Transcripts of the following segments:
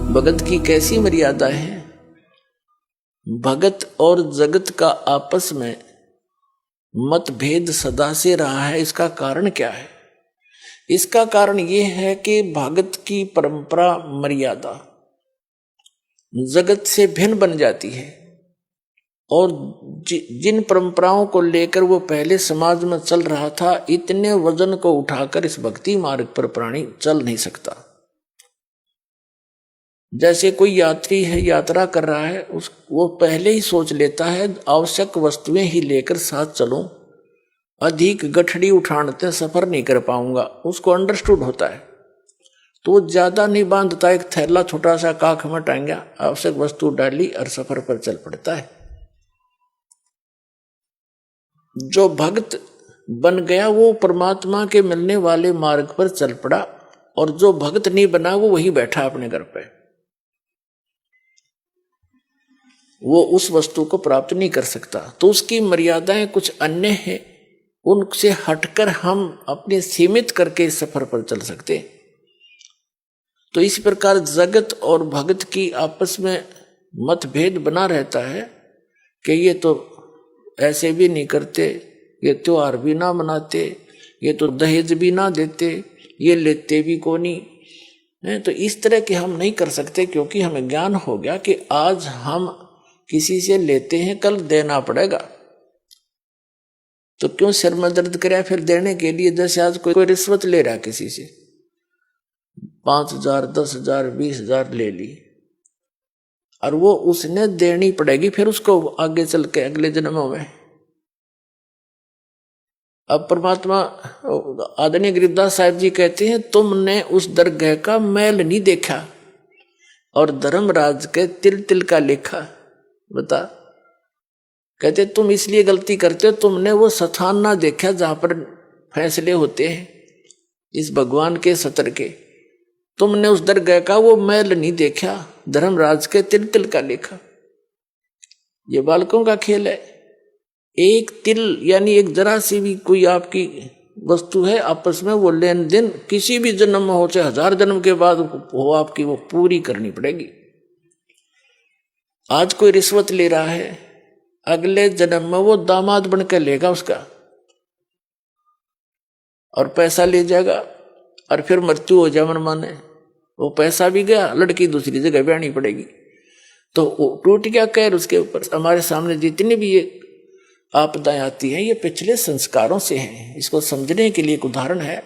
भगत की कैसी मर्यादा है। भगत और जगत का आपस में मतभेद सदा से रहा है। इसका कारण क्या है? इसका कारण यह है कि भगत की परंपरा मर्यादा जगत से भिन्न बन जाती है और जिन परंपराओं को लेकर वो पहले समाज में चल रहा था, इतने वजन को उठाकर इस भक्ति मार्ग पर प्राणी चल नहीं सकता। जैसे कोई यात्री है, यात्रा कर रहा है, वो पहले ही सोच लेता है आवश्यक वस्तुएं ही लेकर साथ चलूं, अधिक गठड़ी उठाने सफर नहीं कर पाऊंगा, उसको अंडरस्टूड होता है। तो वो ज्यादा नहीं बांधता, एक थैला छोटा सा काख में टांगा, आवश्यक वस्तु डाली और सफर पर चल पड़ता है। जो भक्त बन गया वो परमात्मा के मिलने वाले मार्ग पर चल पड़ा, और जो भक्त नहीं बना वो वही बैठा अपने घर पे, वो उस वस्तु को प्राप्त नहीं कर सकता। तो उसकी मर्यादाएं कुछ अन्य हैं, उनसे हटकर हम अपने सीमित करके इस सफर पर चल सकते। तो इस प्रकार जगत और भगत की आपस में मतभेद बना रहता है कि ये तो ऐसे भी नहीं करते, ये त्योहार भी ना मनाते, ये तो दहेज भी ना देते, ये लेते भी को नहीं। तो इस तरह के हम नहीं कर सकते, क्योंकि हमें ज्ञान हो गया कि आज हम किसी से लेते हैं, कल देना पड़ेगा। तो क्यों सिर में दर्द करे फिर देने के लिए? जैसे आज कोई रिश्वत ले रहा किसी से, 5,000 10,000 20,000 ले ली, और वो उसने देनी पड़ेगी फिर उसको आगे चल के अगले जन्मों में। अब परमात्मा आदरणीय गरीबदास साहिब जी कहते हैं, तुमने उस दरगाह का मैल नहीं देखा और धर्मराज के तिल तिल का लेखा। बता, कहते तुम इसलिए गलती करते हो, तुमने वो स्थान ना देखा जहां पर फैसले होते हैं इस भगवान के सत्र के। तुमने उस दरगाह का वो मैल नहीं देखा, धर्मराज के तिल तिल का लेखा। ये बालकों का खेल है। एक तिल यानी एक जरा सी भी कोई आपकी वस्तु है, आपस में वो लेन देन किसी भी जन्म में हो, चाहे 1000 जन्म के बाद हो, आपकी वो पूरी करनी पड़ेगी। आज कोई रिश्वत ले रहा है, अगले जन्म में वो दामाद बनकर लेगा उसका और पैसा ले जाएगा, और फिर मृत्यु हो जाए मन माने, वो पैसा भी गया, लड़की दूसरी जगह ब्याहनी पड़ेगी। तो टूट गया कहर उसके ऊपर। हमारे सामने जितनी भी ये आपदाएं आती हैं, ये पिछले संस्कारों से हैं। इसको समझने के लिए एक उदाहरण है।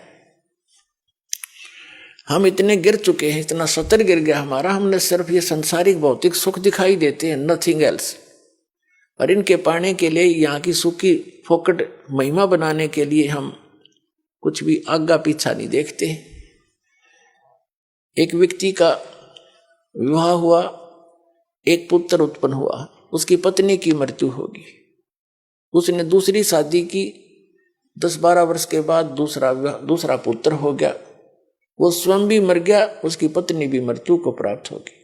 हम इतने गिर चुके हैं, इतना सतर गिर गया हमारा, हमने सिर्फ ये संसारिक भौतिक सुख दिखाई देते हैं, नथिंग एल्स। और इनके पाने के लिए, यहाँ की सुख की फोकट महिमा बनाने के लिए हम कुछ भी आगा पीछा नहीं देखते। एक व्यक्ति का विवाह हुआ, एक पुत्र उत्पन्न हुआ, उसकी पत्नी की मृत्यु होगी, उसने दूसरी शादी की, 10-12 वर्ष के बाद दूसरा पुत्र हो गया, वो स्वयं भी मर गया, उसकी पत्नी भी मृत्यु को प्राप्त होगी।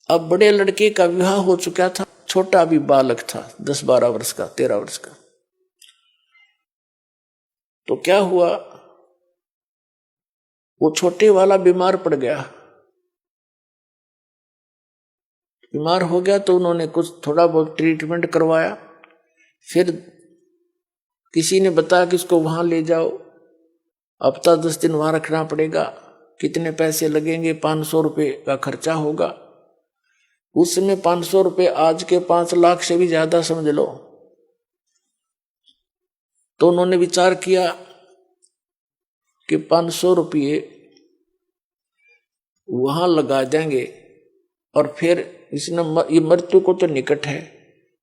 अब बड़े लड़के का विवाह हो चुका था, छोटा भी बालक था, 10-12 वर्ष का, 13 वर्ष का। तो क्या हुआ, वो छोटे वाला बीमार पड़ गया। बीमार हो गया तो उन्होंने कुछ थोड़ा बहुत ट्रीटमेंट करवाया, फिर किसी ने बताया कि इसको वहां ले जाओ, हफ्ता 10 दिन वहां रखना पड़ेगा, कितने पैसे लगेंगे, 500 रुपये का खर्चा होगा। उस समय 500 रुपये आज के 5 लाख से भी ज्यादा समझ लो। तो उन्होंने विचार किया कि 500 रुपये वहां लगा देंगे, और फिर इसने ये मृत्यु को तो निकट है,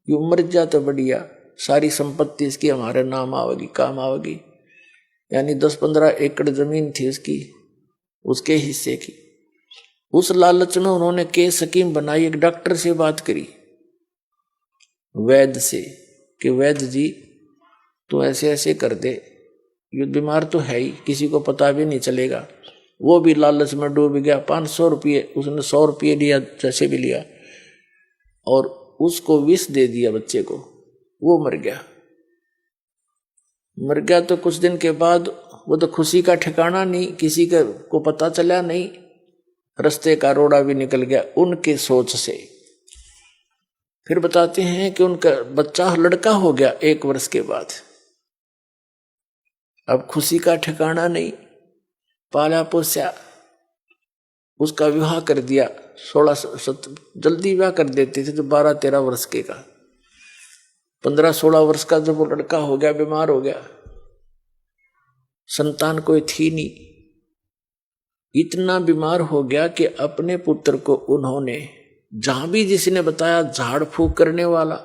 ये मर जा तो बढ़िया, सारी संपत्ति इसकी हमारे नाम आवेगी, काम आवेगी। यानी 10-15 एकड़ जमीन थी उसकी, उसके हिस्से की। उस लालच में उन्होंने केस स्कीम बनाई, एक डॉक्टर से बात करी, वैद्य से, कि वैद्य जी तो ऐसे ऐसे कर दे, ये बीमार तो है ही, किसी को पता भी नहीं चलेगा। वो भी लालच में डूब गया। 500 रुपये उसने 100 रुपये लिया, जैसे भी लिया, और उसको विष दे दिया बच्चे को, वो मर गया। मर गया तो कुछ दिन के बाद वो तो खुशी का ठिकाना नहीं, किसी को पता चला नहीं। रास्ते का रोड़ा भी निकल गया उनके सोच से। फिर बताते हैं कि उनका बच्चा लड़का हो गया 1 वर्ष के बाद। अब खुशी का ठिकाना नहीं, पाला पोसा, उसका विवाह कर दिया। 16 जल्दी विवाह कर देते थे तो 12-13 वर्ष के का, 15-16 वर्ष का जब वो लड़का हो गया, बीमार हो गया, संतान कोई थी नहीं, इतना बीमार हो गया कि अपने पुत्र को उन्होंने जहां भी जिसने बताया झाड़ फूक करने वाला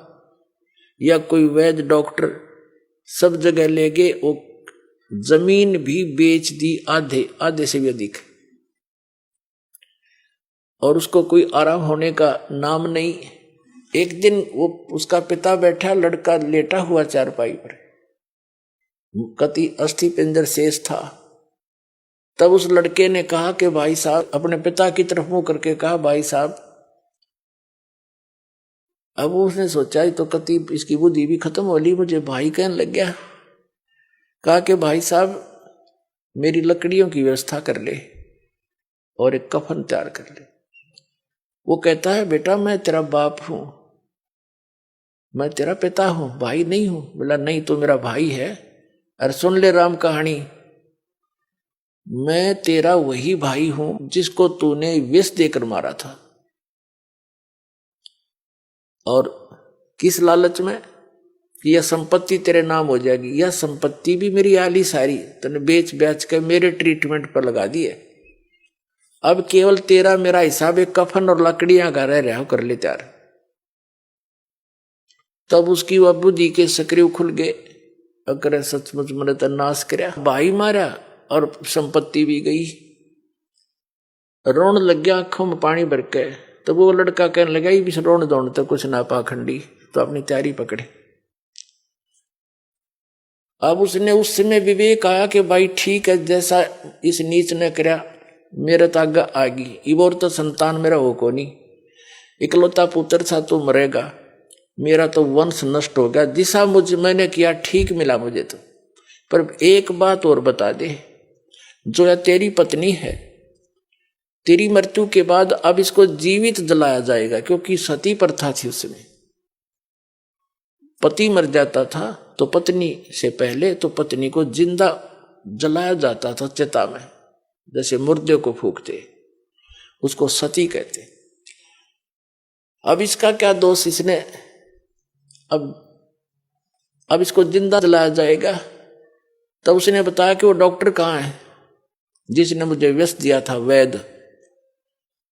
या कोई वैद्य डॉक्टर, सब जगह ले गए। वो जमीन भी बेच दी, आधे से भी अधिक, और उसको कोई आराम होने का नाम नहीं। एक दिन वो उसका पिता बैठा, लड़का लेटा हुआ चारपाई पर, कति अस्थि पिंजर शेष था। तब उस लड़के ने कहा कि भाई साहब, अपने पिता की तरफ मुंह करके कहा, भाई साहब। अब उसने सोचा तो कति इसकी बुद्धि भी खत्म हो ली, मुझे भाई कहने लग गया। कहा कि भाई साहब मेरी लकड़ियों की व्यवस्था कर ले और एक कफन तैयार कर ले। वो कहता है बेटा मैं तेरा बाप हूं, मैं तेरा पिता हूं, भाई नहीं हूं। बोला नहीं तो मेरा भाई है। अरे सुन ले राम कहानी, मैं तेरा वही भाई हूं जिसको तूने विष देकर मारा था। और किस लालच में कि यह संपत्ति तेरे नाम हो जाएगी। यह संपत्ति भी मेरी आली सारी तूने बेच बेच के मेरे ट्रीटमेंट पर लगा दी है। अब केवल तेरा मेरा हिसाब एक कफन और लकड़ियां का रह रहा कर ले तैयार। तब उसकी वह बुद्धि के सक्रिय खुल गए। अगर सचमुच मैंने तो नाश करया, भाई मारा और संपत्ति भी गई। रोन लग गया आंखों में पानी भर के। तो वो लड़का कहने लगा ये भी रोन दौड़ तो कुछ ना पाखंडी, तो अपनी तैयारी पकड़े। अब उसने उस समय विवेक आया कि भाई ठीक है, जैसा इस नीच ने करया मेरे तो आगे आगी। इबोर तो संतान मेरा हो को नहीं, इकलौता पुत्र था तो मरेगा, मेरा तो वंश नष्ट हो गया। जिसा मुझे मैंने किया ठीक मिला मुझे तो। पर एक बात और बता दे, जो या तेरी पत्नी है, तेरी मृत्यु के बाद अब इसको जीवित जलाया जाएगा, क्योंकि सती प्रथा थी उसमें। पति मर जाता था तो पत्नी से पहले तो पत्नी को जिंदा जलाया जाता था चिता में, जैसे मुर्दे को फूकते, उसको सती कहते। अब इसका क्या दोष, इसने अब इसको जिंदा जलाया जाएगा। तब उसने बताया कि वो डॉक्टर कहाँ है जिसने मुझे व्यस दिया था, वैद्य।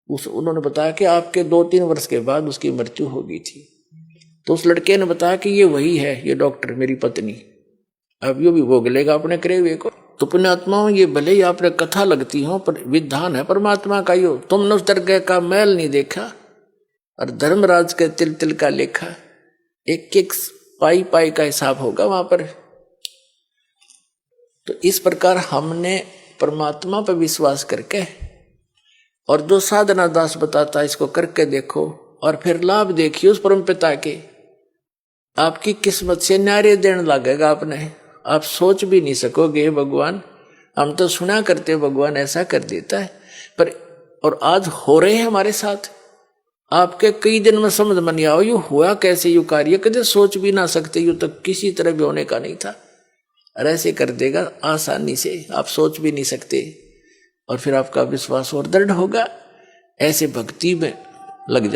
उन्होंने बताया कि आपके 2-3 वर्ष के बाद उसकी मृत्यु हो गई थी। तो उस लड़के ने बताया कि ये वही है, ये डॉक्टर मेरी पत्नी। अब यो भी भोग लेगा अपने करे हुए को। तो पुण्यात्माओं, ये भले ही आपने कथा लगती हो, पर विधान है परमात्मा का। यो तुमने उस दरगाह का मैल नहीं देखा और धर्मराज के तिल तिल का लेखा, एक पाई पाई का हिसाब होगा वहां पर। तो इस प्रकार हमने परमात्मा पर विश्वास करके, और जो साधना दास बताता है इसको करके देखो, और फिर लाभ देखिए उस परम पिता के। आपकी किस्मत से न्यारे देने लगेगा आपने। आप सोच भी नहीं सकोगे भगवान, हम तो सुना करते भगवान ऐसा कर देता है, पर और आज हो रहे हैं हमारे साथ। आपके कई दिन में समझ में नहीं आओ यू हुआ कैसे, यू कार्य कदे सोच भी ना सकते, यू तो किसी तरह भी होने का नहीं था, और ऐसे कर देगा आसानी से, आप सोच भी नहीं सकते। और फिर आपका विश्वास और दृढ़ होगा, ऐसे भक्ति में लग जाओ।